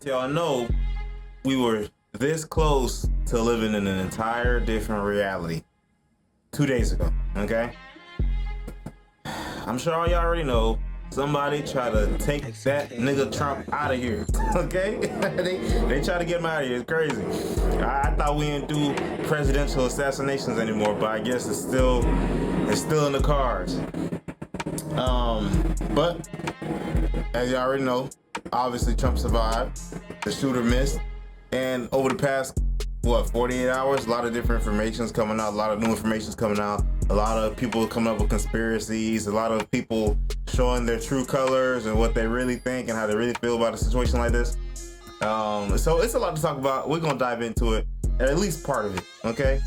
Y'all know we were this close to living in an entire different reality 2 days ago, okay? I'm sure all y'all already know somebody tried to take that nigga Trump out of here, okay? they try to get him out of here. It's crazy. I thought we didn't do presidential assassinations anymore, but I guess it's still in the cards. But as y'all already know, obviously Trump survived. The shooter missed, and over the past 48 hours, a lot of different information's coming out, a lot of new information's coming out, a lot of people coming up with conspiracies, a lot of people showing their true colors and what they really think and how they really feel about a situation like this. So it's a lot to talk about. We're gonna dive into it, at least part of it, okay?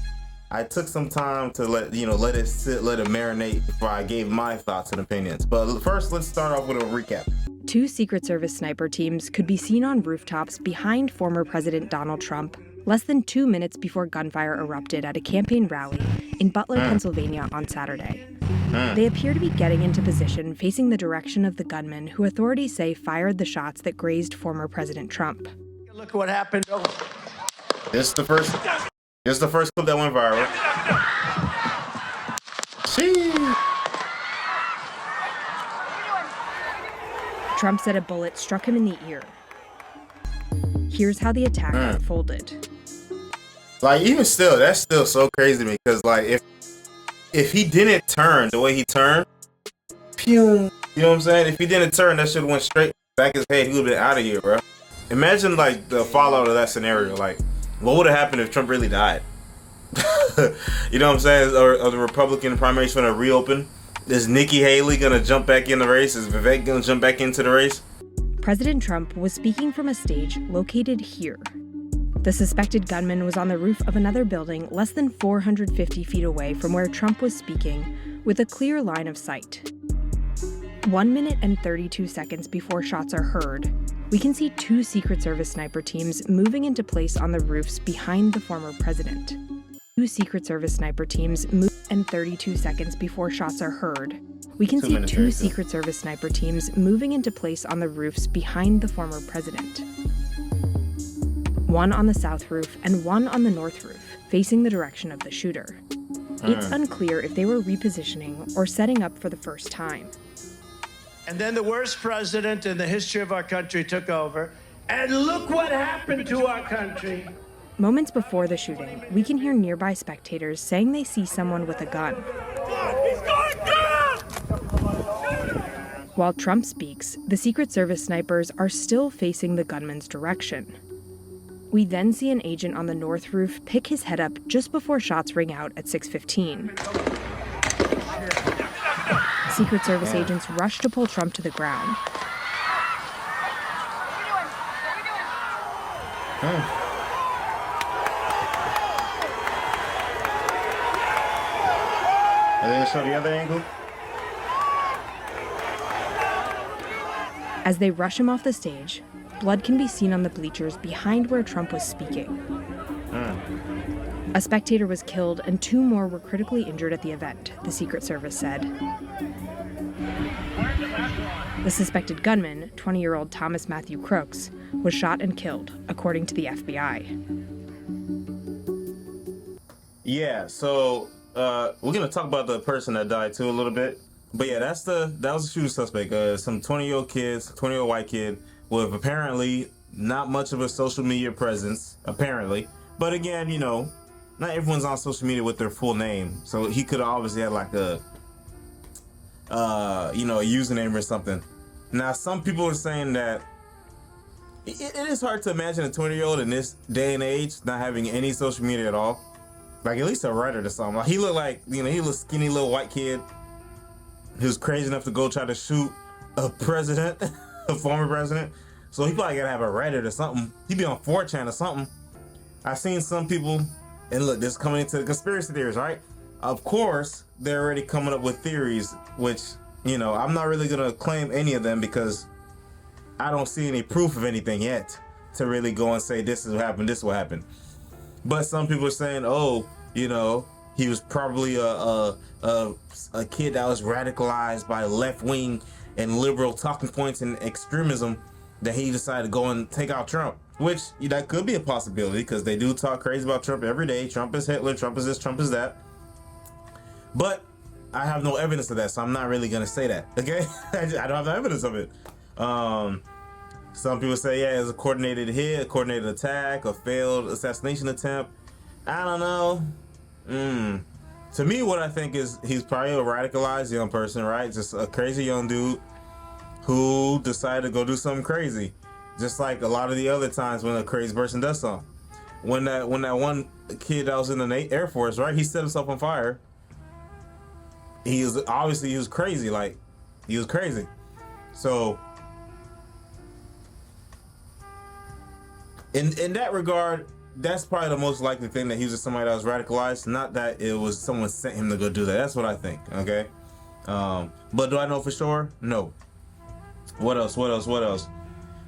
I took some time to let it sit, let it marinate before I gave my thoughts and opinions. But first, let's start off with a recap. Two Secret Service sniper teams could be seen on rooftops behind former President Donald Trump less than 2 minutes before gunfire erupted at a campaign rally in Butler, Pennsylvania on Saturday. They appear to be getting into position facing the direction of the gunman who authorities say fired the shots that grazed former President Trump. Look what happened. This is the first clip that went viral. Trump said a bullet struck him in the ear. Here's how the attack unfolded. Like, even still, that's still so crazy to me, because like if he didn't turn the way he turned, pew, you know what I'm saying? If he didn't turn, that shit went straight back his head. He would have been out of here, bro. Imagine like the fallout of that scenario. Like, what would have happened if Trump really died? You know what I'm saying? Or the Republican primaries going to reopen? Is Nikki Haley going to jump back in the race? Is Vivek going to jump back into the race? President Trump was speaking from a stage located here. The suspected gunman was on the roof of another building less than 450 feet away from where Trump was speaking, with a clear line of sight. 1 minute and 32 seconds before shots are heard, we can see two Secret Service sniper teams moving into place on the roofs behind the former president. Two Secret Service sniper teams move, and 32 seconds before shots are heard, we can see two Secret Service sniper teams moving into place on the roofs behind the former president. One on the south roof and one on the north roof, facing the direction of the shooter. It's unclear if they were repositioning or setting up for the first time. And then the worst president in the history of our country took over. And look what happened to our country. Moments before the shooting, we can hear nearby spectators saying they see someone with a gun. He's going down! While Trump speaks, the Secret Service snipers are still facing the gunman's direction. We then see an agent on the north roof pick his head up just before shots ring out at 6:15. Secret Service agents rush to pull Trump to the ground. And then show the other angle. As they rush him off the stage, blood can be seen on the bleachers behind where Trump was speaking. A spectator was killed and two more were critically injured at the event, the Secret Service said. The suspected gunman, 20-year-old Thomas Matthew Crooks, was shot and killed, according to the FBI. Yeah, so we're gonna talk about the person that died too a little bit. But yeah, that was the shooting suspect. Some 20-year-old white kid with apparently not much of a social media presence, apparently. But again, not everyone's on social media with their full name. So he could have obviously had like a username or something. Now, some people are saying that it is hard to imagine a 20-year-old in this day and age not having any social media at all. Like at least a Reddit or something. Like he looked like, he was a skinny little white kid. He was crazy enough to go try to shoot a president, a former president. So he probably gotta have a Reddit or something. He'd be on 4chan or something. I've seen some people, and look, this is coming into the conspiracy theories, right? Of course, they're already coming up with theories, which, I'm not really gonna claim any of them because I don't see any proof of anything yet to really go and say this is what happened, this is what happened. But some people are saying, he was probably a kid that was radicalized by left-wing and liberal talking points and extremism that he decided to go and take out Trump, which that could be a possibility because they do talk crazy about Trump every day. Trump is Hitler, Trump is this, Trump is that. But I have no evidence of that, so I'm not really gonna say that. Okay, I don't have the evidence of it. Some people say, yeah, it's a coordinated hit, a coordinated attack, a failed assassination attempt. I don't know. To me, what I think is he's probably a radicalized young person, right? Just a crazy young dude who decided to go do something crazy, just like a lot of the other times when a crazy person does something. When that one kid that was in the Air Force, right? He set himself on fire. He was crazy, like he was crazy. So in that regard, that's probably the most likely thing, that he was just somebody that was radicalized, not that it was someone sent him to go do that. That's what I think. Okay. But do I know for sure? No. What else?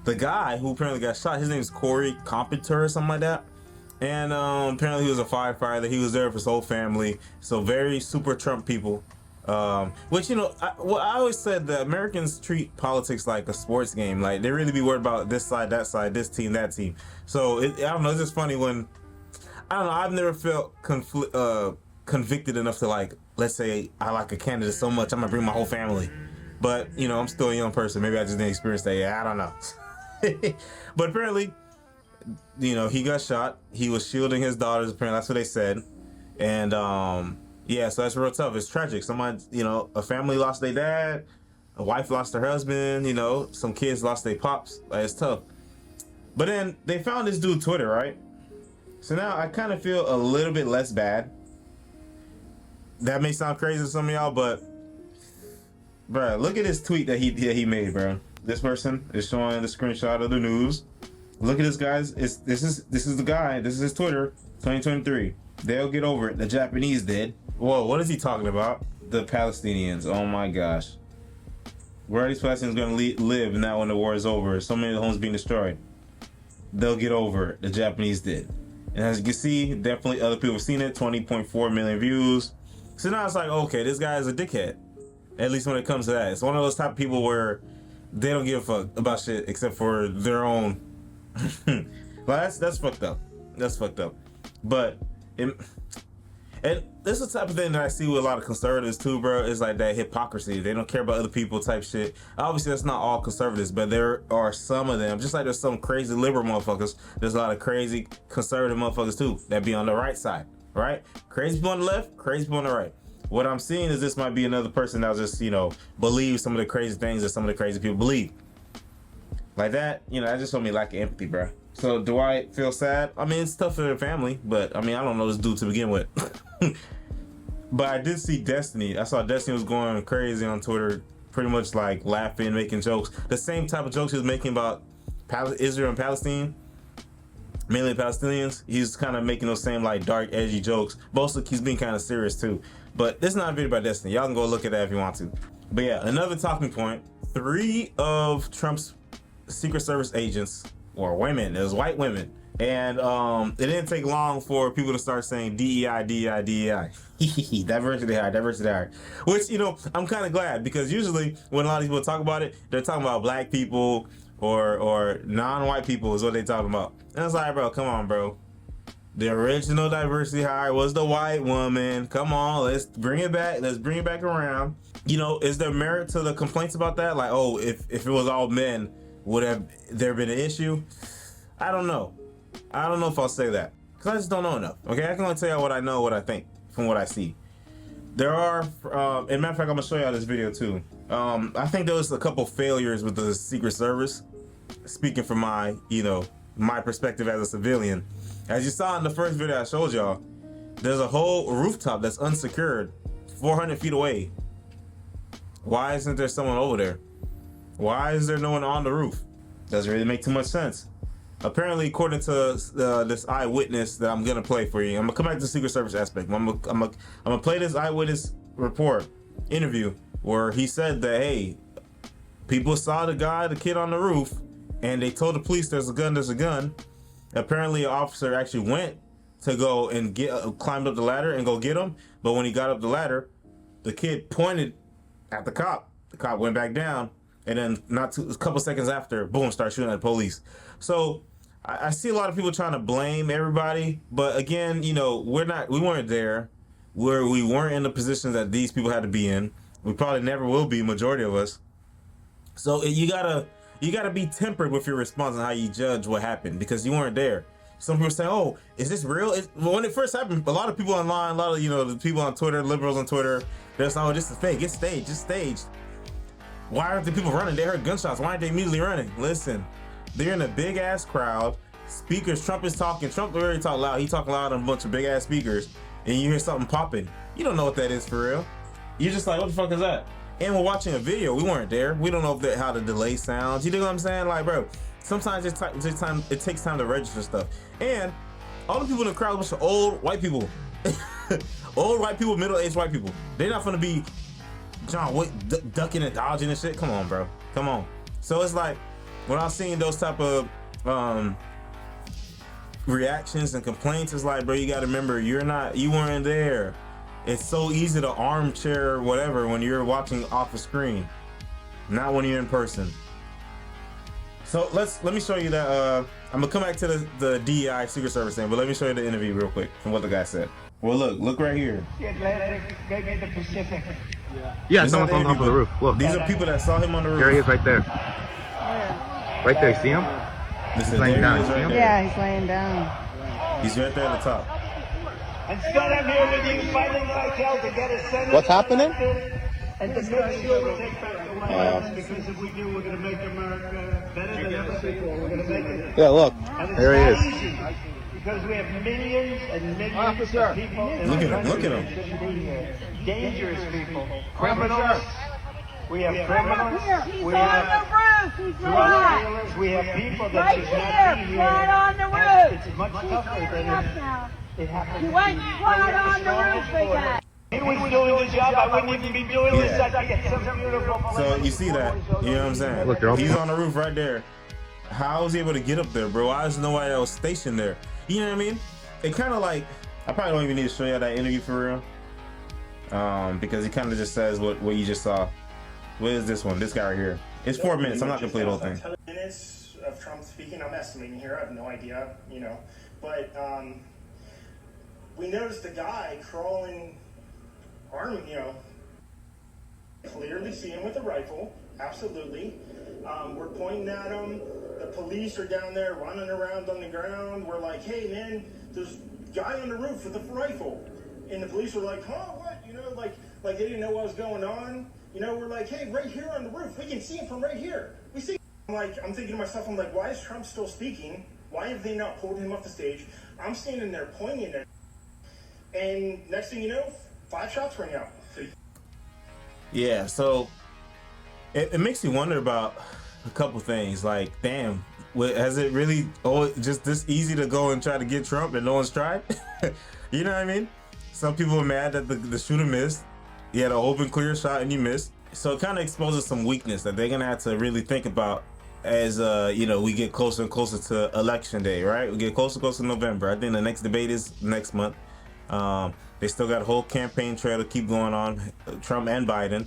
The guy who apparently got shot, his name is Corey Competer or something like that. And apparently he was a firefighter. He was there for his whole family. So very super Trump people. Which, I always said that Americans treat politics like a sports game. Like, they really be worried about this side, that side, this team, that team. So, I don't know, it's just funny when, I don't know, I've never felt convicted enough to, like, let's say I like a candidate so much, I'm gonna bring my whole family. But, I'm still a young person. Maybe I just didn't experience that yet. I don't know. But apparently, he got shot. He was shielding his daughters, apparently, that's what they said. And, yeah, so that's real tough. It's tragic. Someone, a family lost their dad, a wife lost her husband, some kids lost their pops. Like, it's tough. But then they found this dude Twitter, right? So now I kind of feel a little bit less bad. That may sound crazy to some of y'all, but bro, look at this tweet that he made, bro. This person is showing the screenshot of the news. Look at this, guys. This is the guy. This is his Twitter, 2023. They'll get over it. The Japanese did. Whoa, what is he talking about? The Palestinians. Oh my gosh. Where are these Palestinians going to live now when the war is over? So many homes being destroyed. They'll get over it. The Japanese did. And as you can see, definitely other people have seen it. 20.4 million views. So now it's like, okay, this guy is a dickhead. At least when it comes to that. It's one of those type of people where they don't give a fuck about shit except for their own. Well, that's fucked up. That's fucked up. But and this is the type of thing that I see with a lot of conservatives too, bro. It's like that hypocrisy. They don't care about other people type shit. Obviously, that's not all conservatives, but there are some of them. Just like there's some crazy liberal motherfuckers, there's a lot of crazy conservative motherfuckers too that be on the right side, right? Crazy people on the left, crazy people on the right. What I'm seeing is this might be another person that'll just, believe some of the crazy things that some of the crazy people believe. Like that, that just showed me lack of empathy, bro. So do I feel sad? I mean, it's tough for their family, but I don't know this dude to begin with. But I did see Destiny. I saw Destiny was going crazy on Twitter, pretty much like laughing, making jokes. The same type of jokes he was making about Israel and Palestine, mainly Palestinians. He's kind of making those same like dark, edgy jokes. But also he's being kind of serious too. But this is not a video about Destiny. Y'all can go look at that if you want to. But yeah, another talking point. 3 of Trump's Secret Service agents were women. It was white women. And it didn't take long for people to start saying DEI, DEI, DEI. Diversity hire. Which, I'm kind of glad, because usually when a lot of people talk about it, they're talking about black people or non-white people is what they're talking about. And it's like, bro, come on, bro. The original diversity hire was the white woman. Come on, let's bring it back. Let's bring it back around. Is there merit to the complaints about that? Like, oh, if it was all men, would have there been an issue? I don't know. I don't know if I'll say that, because I just don't know enough. Okay, I can only tell you what I know, what I think from what I see. There are, and matter of fact, I'm gonna show y'all this video too. I think there was a couple failures with the Secret Service. Speaking from my, my perspective as a civilian, as you saw in the first video I showed y'all, there's a whole rooftop that's unsecured, 400 feet away. Why isn't there someone over there? Why is there no one on the roof? Doesn't really make too much sense. Apparently, according to this eyewitness that I'm gonna play for you, I'm gonna come back to the Secret Service aspect. I'm gonna play this eyewitness report interview where he said that, hey, people saw the kid on the roof, and they told the police there's a gun. Apparently, an officer actually went to go and climbed up the ladder and go get him. But when he got up the ladder, the kid pointed at the cop. The cop went back down, and then a couple seconds after, boom, start shooting at the police. So I see a lot of people trying to blame everybody, but again, you know, we weren't there, we weren't in the positions that these people had to be in. We probably never will be, majority of us. So you gotta be tempered with your response and how you judge what happened, because you weren't there. Some people say, "Oh, is this real?" When it first happened, a lot of people online, a lot of the people on Twitter, liberals on Twitter, they're saying, "Oh, this is fake. It's staged. It's staged." Why aren't the people running? They heard gunshots. Why aren't they immediately running? Listen, they're in a big ass crowd. Speakers, Trump is talking. Trump already talk loud. He talking loud on a bunch of big ass speakers, and you hear something popping. You don't know what that is for real. You're just like, "What the fuck is that?" And we're watching a video. We weren't there. We don't know how the delay sounds. You know what I'm saying? Like, bro, sometimes it takes time to register stuff. And all the people in the crowd are a bunch of old white people. Old white people, middle-aged white people. They're not gonna be John Wick ducking and dodging and shit. Come on, bro. Come on. So it's like, when I'm seeing those type of reactions and complaints, it's like, bro, you gotta remember, you weren't there. It's so easy to armchair whatever when you're watching off a screen, not when you're in person. So let me show you that. I'm gonna come back to the DEI Secret Service thing, but let me show you the interview real quick from what the guy said. Well, look right here. The Atlantic, maybe the Pacific. Yeah, someone's on top of the roof. Look. These are people that saw him on the roof. There he is right there. Right there, see him? He's laying down. Right, yeah, he's laying down. He's right there at the top. Instead, I'm here with you fighting like hell to get a Senate. What's happening? And to make sure we take back the White House, because if we do, we're going to make America better than ever before. We're going to make it. Yeah, look. There he is. Easy, because we have millions and millions of people in Look our at him, look country at him. that shouldn't be here. Dangerous people. Criminals. We have criminals. We have drug dealers. We have people that should not be here. Right on the roof. It's much tougher than it happens. You went right on the roof, big guy. He was doing the job. I wouldn't even be doing this. I'd get some beautiful. So you see that? You know what I'm saying? Look, they're all- He's on the roof right there. How was he able to get up there, bro? Why is nobody else stationed there? You know what I mean? It kind of like, I probably don't even need to show you that interview for real, because he kind of just says what you just saw. What is this one? This guy right here. It's 4 minutes. I'm not gonna play the whole thing. 10 minutes of Trump speaking. I'm estimating here. I have no idea, but we noticed a guy crawling, armed, clearly see him with a rifle. Absolutely. We're pointing at him. The police are down there running around on the ground. We're like, "Hey, man, there's a guy on the roof with a rifle." And the police were like, "Huh, what?" Like they didn't know what was going on. We're like, "Hey, right here on the roof. We can see him from right here. We see him." I'm thinking to myself, I'm like, why is Trump still speaking? Why have they not pulled him off the stage? I'm standing there pointing at him. And next thing you know, 5 shots ring out. Yeah, so it makes you wonder about a couple things. Like, damn, has it really just this easy to go and try to get Trump and no one's tried? You know what I mean? Some people are mad that the shooter missed. He had an open, clear shot and you missed. So it kind of exposes some weakness that they're gonna have to really think about as we get closer and closer to election day, right? We get closer and closer to November. I think the next debate is next month. They still got a whole campaign trail to keep going on, Trump and Biden.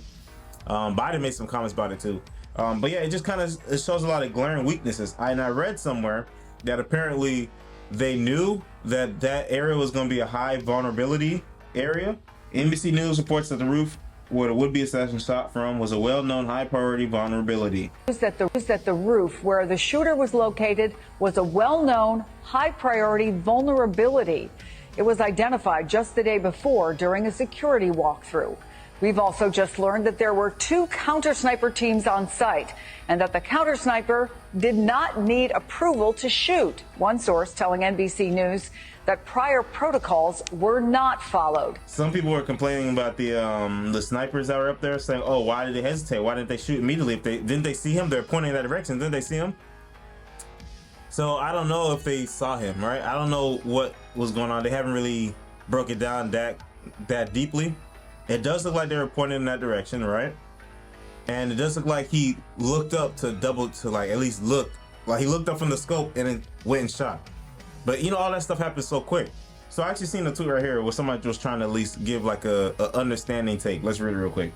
Biden made some comments about it too. But yeah, it just it shows a lot of glaring weaknesses. I read somewhere that apparently they knew that area was going to be a high vulnerability area. NBC News reports that the roof where the would-be assassin shot from was a well-known high-priority vulnerability. That the roof where the shooter was located was a well-known high-priority vulnerability. It was identified just the day before during a security walkthrough. We've also just learned that there were 2 counter-sniper teams on site and that the counter-sniper did not need approval to shoot. One source telling NBC News that prior protocols were not followed. Some people were complaining about the snipers that were up there, saying, "Oh, why did they hesitate? Why didn't they shoot immediately? Didn't they see him? They're pointing in that direction. Didn't they see him?" So I don't know if they saw him, right? I don't know what was going on. They haven't really broke it down that deeply. It does look like they were pointing in that direction, right? And it does look like he looked up to at least look. Like he looked up from the scope and then went and shot. But all that stuff happens so quick. So I actually seen a tweet right here where somebody was trying to at least give like a understanding take. Let's read it real quick.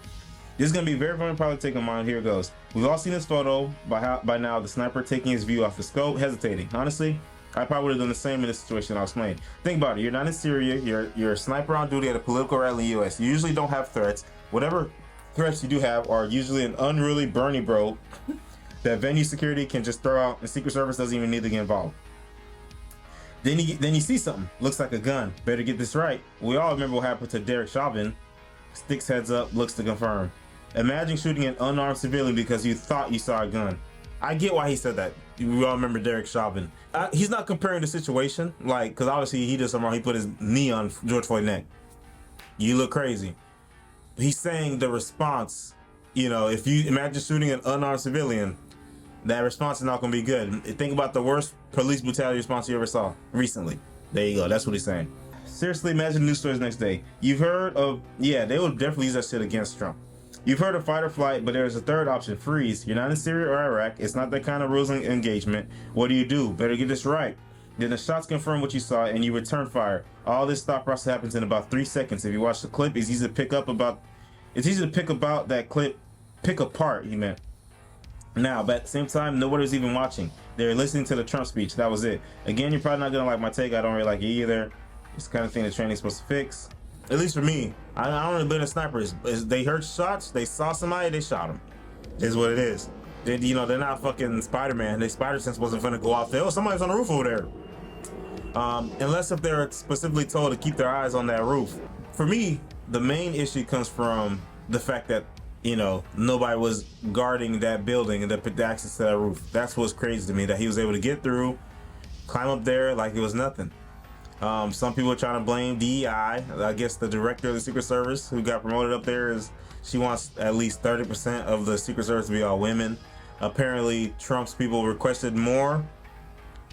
This is going to be very, very probably taken mine. Here it goes. We've all seen this photo by now. The sniper taking his view off the scope, hesitating. Honestly, I probably would have done the same in this situation I'll explain. Think about it. You're not in Syria. You're a sniper on duty at a political rally in the U.S. You usually don't have threats. Whatever threats you do have are usually an unruly Bernie bro that venue security can just throw out, and Secret Service doesn't even need to get involved. Then you see something. Looks like a gun. Better get this right. We all remember what happened to Derek Chauvin. Sticks heads up, looks to confirm. Imagine shooting an unarmed civilian because you thought you saw a gun. I get why he said that. We all remember Derek Chauvin. He's not comparing the situation, like, because obviously he did something wrong. He put his knee on George Floyd's neck. You look crazy. He's saying the response, you know, if you imagine shooting an unarmed civilian, that response is not going to be good. Think about the worst police brutality response you ever saw recently. There you go. That's what he's saying. Seriously, imagine news stories next day. You've heard of, yeah, they would definitely use that shit against Trump. You've heard of fight or flight, but there's a third option, freeze. You're not in Syria or Iraq. It's not that kind of rules and engagement. What do? Better get this right. Then the shots confirm what you saw and you return fire. All this thought process happens in about 3 seconds. If you watch the clip, it's easy to pick about that clip, pick apart, he meant. Now, but at the same time, nobody was even watching. They were listening to the Trump speech. That was it. Again, you're probably not gonna like my take. I don't really like it either. It's the kind of thing that training's supposed to fix. At least for me, I don't really believe in snipers. They heard shots, they saw somebody, they shot them. Is what it is. They're not fucking Spider-Man. Their spider sense wasn't gonna go off there. Oh, somebody's on the roof over there. Unless if they're specifically told to keep their eyes on that roof. For me, the main issue comes from the fact that, you know, nobody was guarding that building and the access to that roof. That's what's crazy to me, that he was able to get through, climb up there like it was nothing. Some people are trying to blame DEI. I guess the director of the Secret Service who got promoted up there she wants at least 30% of the Secret Service to be all women. Apparently, Trump's people requested more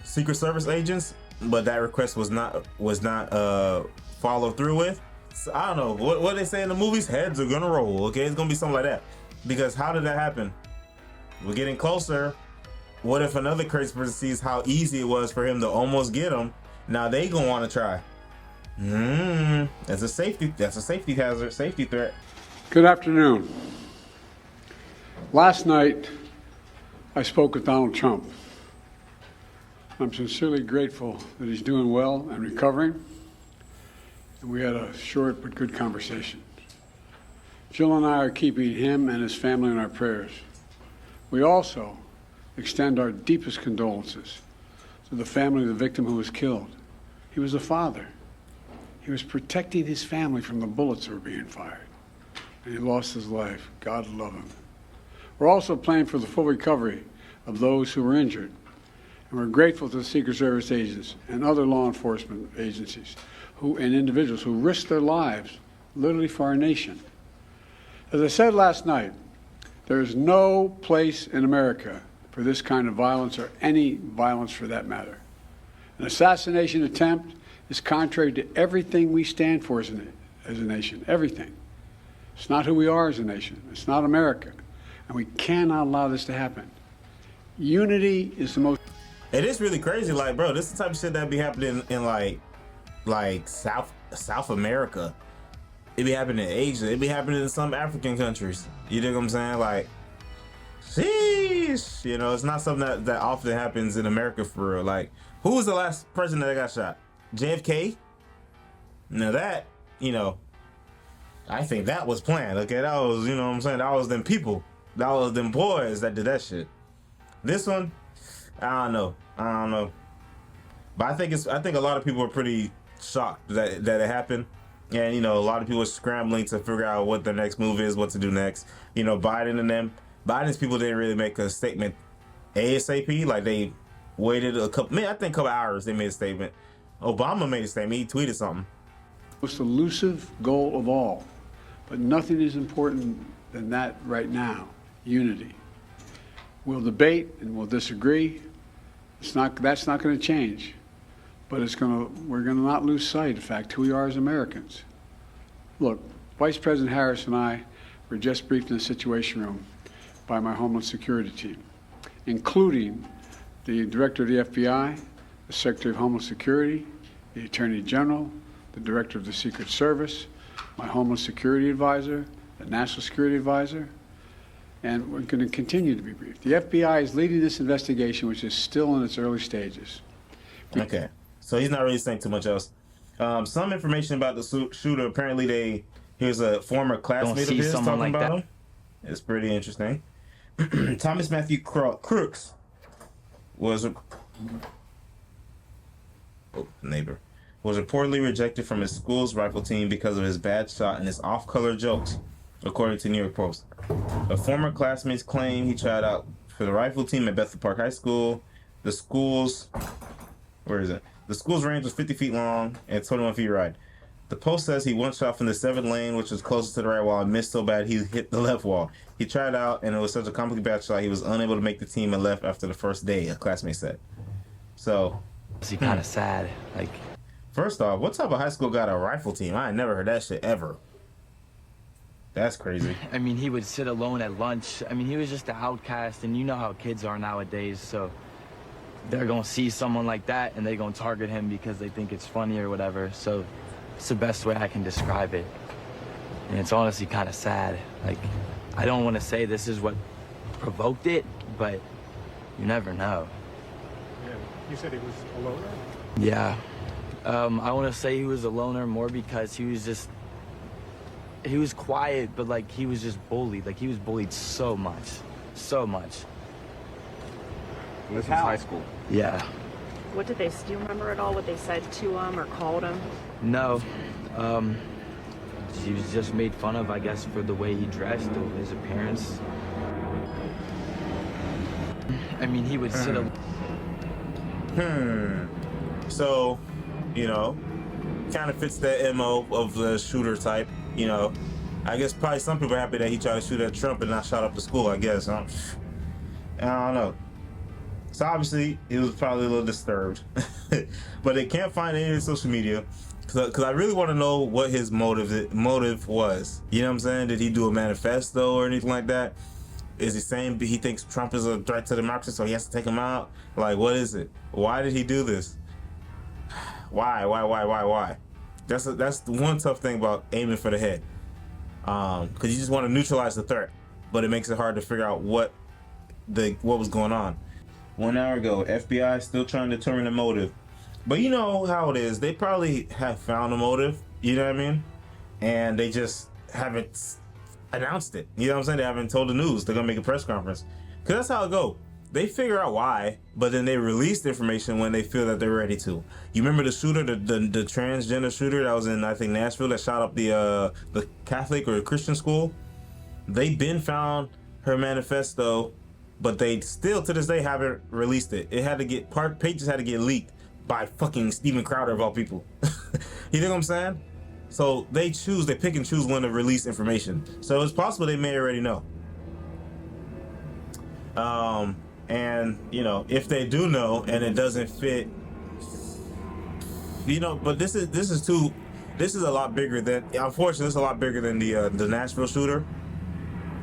Secret Service agents, but that request was not followed through with. So, I don't know what they say in the movies. Heads are gonna roll. Okay, it's gonna be something like that. Because how did that happen? We're getting closer. What if another crazy person sees how easy it was for him to almost get him? Now they gonna want to try. That's a safety hazard, safety threat. Good afternoon. Last night, I spoke with Donald Trump. I'm sincerely grateful that he's doing well and recovering. And we had a short but good conversation. Jill and I are keeping him and his family in our prayers. We also extend our deepest condolences to the family of the victim who was killed. He was a father. He was protecting his family from the bullets that were being fired. And he lost his life. God love him. We're also praying for the full recovery of those who were injured. And we're grateful to the Secret Service agents and other law enforcement agencies and individuals who risked their lives literally for our nation. As I said last night, there is no place in America for this kind of violence, or any violence for that matter. An assassination attempt is contrary to everything we stand for as a nation, everything. It's not who we are as a nation. It's not America. And we cannot allow this to happen. Unity is the most... It is really crazy, like, bro, this is the type of shit that be happening in like South America. It be happening in Asia. It be happening in some African countries. You dig what I'm saying? Like, sheesh. You know, it's not something that often happens in America for real. Like, who was the last president that got shot? JFK? Now that, you know, I think that was planned. Okay, that was, you know what I'm saying? That was them people. That was them boys that did that shit. This one, I don't know. But I think a lot of people are pretty shocked that it happened. And, you know, a lot of people are scrambling to figure out what their next move is, what to do next. You know, Biden's people didn't really make a statement ASAP. Like, they waited a couple hours, they made a statement. Obama made a statement. He tweeted something. Most elusive goal of all. But nothing is important than that right now. Unity. We'll debate and we'll disagree. That's not going to change. But we're going to not lose sight, in fact, who we are as Americans. Look, Vice President Harris and I were just briefed in the Situation Room by my Homeland Security team, including the Director of the FBI, the Secretary of Homeland Security, the Attorney General, the Director of the Secret Service, my Homeland Security Advisor, the National Security Advisor, and we're going to continue to be briefed. The FBI is leading this investigation, which is still in its early stages. Okay, so he's not really saying too much else. Some information about the shooter. Apparently, here's a former classmate of his talking like about him. It's pretty interesting. Thomas Matthew Crooks was reportedly rejected from his school's rifle team because of his bad shot and his off-color jokes, according to New York Post. A former classmate's claim he tried out for the rifle team at Bethel Park High School. The school's range was 50 feet long and 21 feet wide. The Post says he one shot from the 7th lane, which was closest to the right wall, and missed so bad he hit the left wall. He tried out, and it was such a comically bad shot he was unable to make the team and left after the first day, a classmate said. So, It's kind of sad. Like, first off, what type of high school got a rifle team? I ain't never heard that shit ever. That's crazy. I mean, he would sit alone at lunch. I mean, he was just an outcast, and you know how kids are nowadays, so they're gonna see someone like that, and they're gonna target him because they think it's funny or whatever. So it's the best way I can describe it. And it's honestly kind of sad. Like, I don't want to say this is what provoked it, but you never know. Yeah. You said he was a loner? Yeah. I want to say he was a loner more because he was quiet, but like he was just bullied. Like he was bullied so much. This was high school. Yeah. What did they, do you remember at all what they said to him or called him? No. He was just made fun of, I guess, for the way he dressed or his appearance. I mean, he would sit So, you know, kind of fits that MO of the shooter type, you know. I guess probably some people are happy that he tried to shoot at Trump and not shot up the school, I guess. I don't know. So obviously, he was probably a little disturbed. But they can't find any of his social media. Because I really want to know what his motive was. You know what I'm saying? Did he do a manifesto or anything like that? Is he saying he thinks Trump is a threat to democracy, so he has to take him out? Like, what is it? Why did he do this? Why? That's the one tough thing about aiming for the head. Because you just want to neutralize the threat, but it makes it hard to figure out what was going on. 1 hour ago, FBI still trying to determine the motive. But you know how it is. They probably have found a motive, you know what I mean? And they just haven't announced it. You know what I'm saying? They haven't told the news. They're going to make a press conference. Because that's how it goes. They figure out why, but then they release the information when they feel that they're ready to. You remember the shooter, the transgender shooter that was in, I think, Nashville that shot up the Catholic or Christian school? They been found her manifesto, but they still, to this day, haven't released it. It had to get, pages had to get leaked by fucking Steven Crowder of all people. You know what I'm saying? So they pick and choose when to release information. So it's possible they may already know. And you know, if they do know and it doesn't fit, you know, but this is a lot bigger than, unfortunately, it's a lot bigger than the Nashville shooter.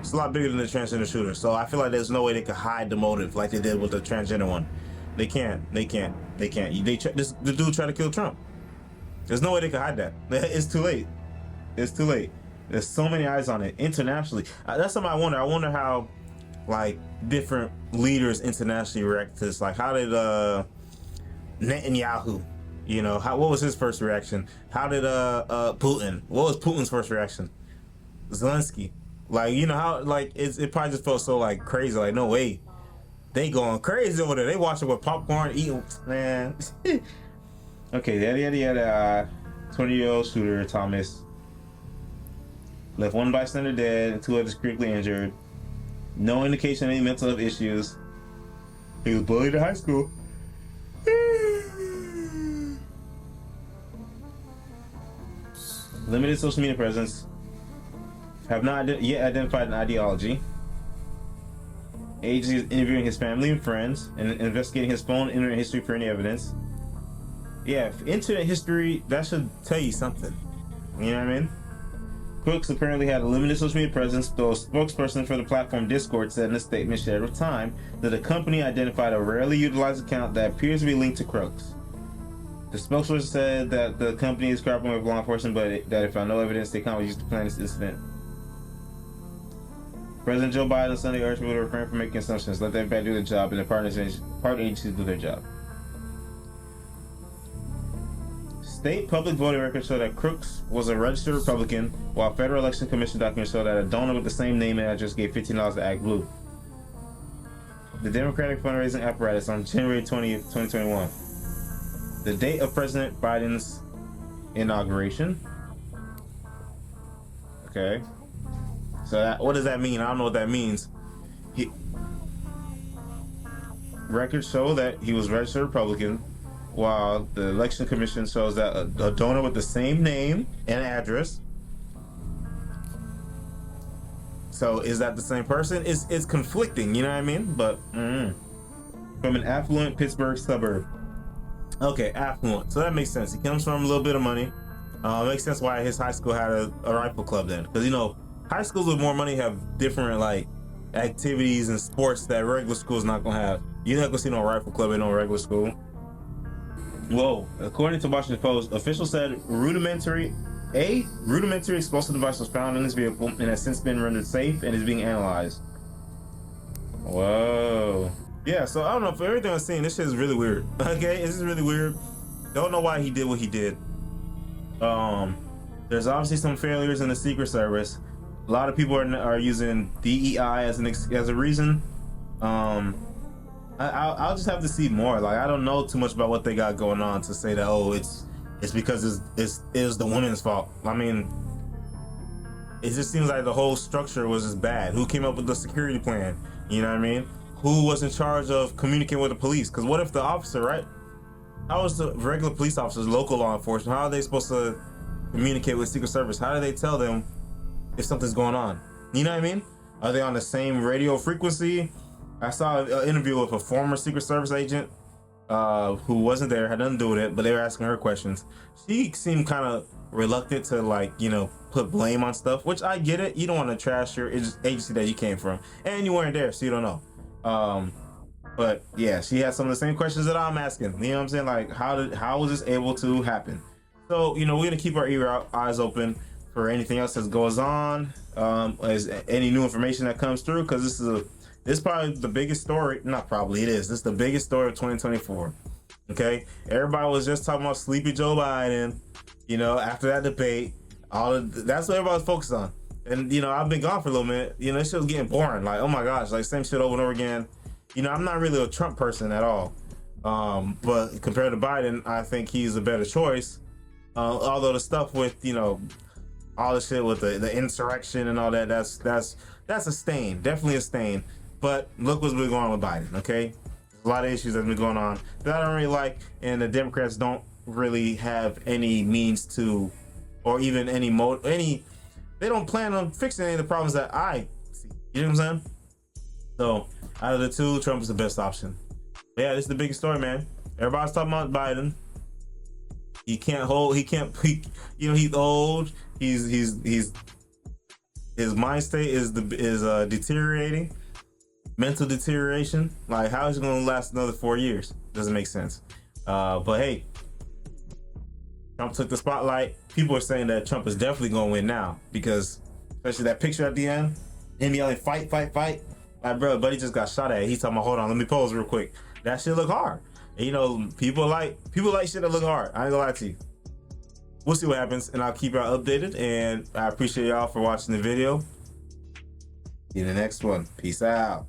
It's a lot bigger than the transgender shooter. So I feel like there's no way they could hide the motive like they did with the transgender one. They can't. The dude tried to kill Trump. There's no way they could hide that. It's too late. There's so many eyes on it internationally. That's something I wonder. I wonder how, like, different leaders internationally react to this. Like, how did Netanyahu, you know, what was his first reaction? How did Putin? What was Putin's first reaction? Zelensky. Like, you know how, like, it probably just felt so, like, crazy. Like, no way. They going crazy over there. They watching with popcorn, eating, man. Okay, yada. 20-year-old shooter, Thomas, left one bystander dead and 2 others critically injured. No indication of any mental health issues. He was bullied in high school. Limited social media presence. Have not yet identified an ideology. Agency is interviewing his family and friends and investigating his phone and internet history for any evidence. Yeah, internet history, that should tell you something. You know what I mean? Crooks apparently had a limited social media presence, though a spokesperson for the platform Discord said in a statement shared with Time that the company identified a rarely utilized account that appears to be linked to Crooks. The spokesperson said that the company is cooperating with law enforcement, but that if found no evidence, the account was used to plan this incident. President Joe Biden Sunday urged people to refrain from making assumptions. Let the FBI do their job and the partner agencies do their job. State public voting records show that Crooks was a registered Republican, while Federal Election Commission documents show that a donor with the same name and address gave $15 to Act Blue. The Democratic fundraising apparatus on January 20th, 2021. The date of President Biden's inauguration. Okay. So what does that mean? I don't know what that means. Records show that he was registered Republican, while the Election Commission shows that a donor with the same name and address. So is that the same person? It's conflicting, you know what I mean? But from an affluent Pittsburgh suburb. Okay, affluent. So that makes sense. He comes from a little bit of money. Makes sense why his high school had a rifle club then, because you know high schools with more money have different like activities and sports that regular schools not gonna have. You're not gonna see no rifle club in no regular school. Whoa! According to Washington Post, officials said rudimentary explosive device was found in this vehicle and has since been rendered safe and is being analyzed. Whoa! Yeah, so I don't know, for everything I'm seeing, this shit is really weird. Okay, this is really weird. Don't know why he did what he did. There's obviously some failures in the Secret Service. A lot of people are using DEI as a reason. I'll just have to see more. Like, I don't know too much about what they got going on to say that, oh, it's because it's the women's fault. I mean, it just seems like the whole structure was just bad. Who came up with the security plan? You know what I mean? Who was in charge of communicating with the police? Because what if the officer, right? How is the regular police officers, local law enforcement, how are they supposed to communicate with Secret Service? How do they tell them if something's going on? You know what I mean? Are they on the same radio frequency? I saw an interview with a former Secret Service agent who wasn't there, had nothing to do with it, but they were asking her questions. She seemed kind of reluctant to, like, you know, put blame on stuff, which I get it. You don't want to trash your agency that you came from, and you weren't there, so you don't know. But yeah, she had some of the same questions that I'm asking. You know what I'm saying? Like, how was this able to happen? So, you know, we're gonna keep our eyes open for anything else that goes on, as any new information that comes through, because this is probably the biggest story. Not probably, it is. This is the biggest story of 2024. Okay, everybody was just talking about sleepy Joe Biden. You know, after that debate, that's what everybody was focused on. And you know, I've been gone for a little minute. You know, this shit was getting boring. Like, oh my gosh, like same shit over and over again. You know, I'm not really a Trump person at all. But compared to Biden, I think he's a better choice. Although the stuff with, you know, all the shit with the insurrection and all that, that's a stain, definitely a stain. But look what's been going on with Biden, okay? There's a lot of issues that's been going on that I don't really like, and the Democrats don't really have any means to, or even they don't plan on fixing any of the problems that I see. You know what I'm saying? So, out of the two, Trump is the best option. But yeah, this is the biggest story, man. Everybody's talking about Biden. You know, he's old. His mind state is deteriorating. Mental deterioration. Like, how is it going to last another 4 years? Doesn't make sense. But hey, Trump took the spotlight. People are saying that Trump is definitely going to win now, because especially that picture at the end, him yelling fight, fight, fight. My brother, buddy just got shot at. He's talking about, hold on, let me pose real quick. That shit look hard. And, you know, people like shit that look hard. I ain't gonna lie to you. We'll see what happens, and I'll keep y'all updated. And I appreciate y'all for watching the video. See you in the next one. Peace out.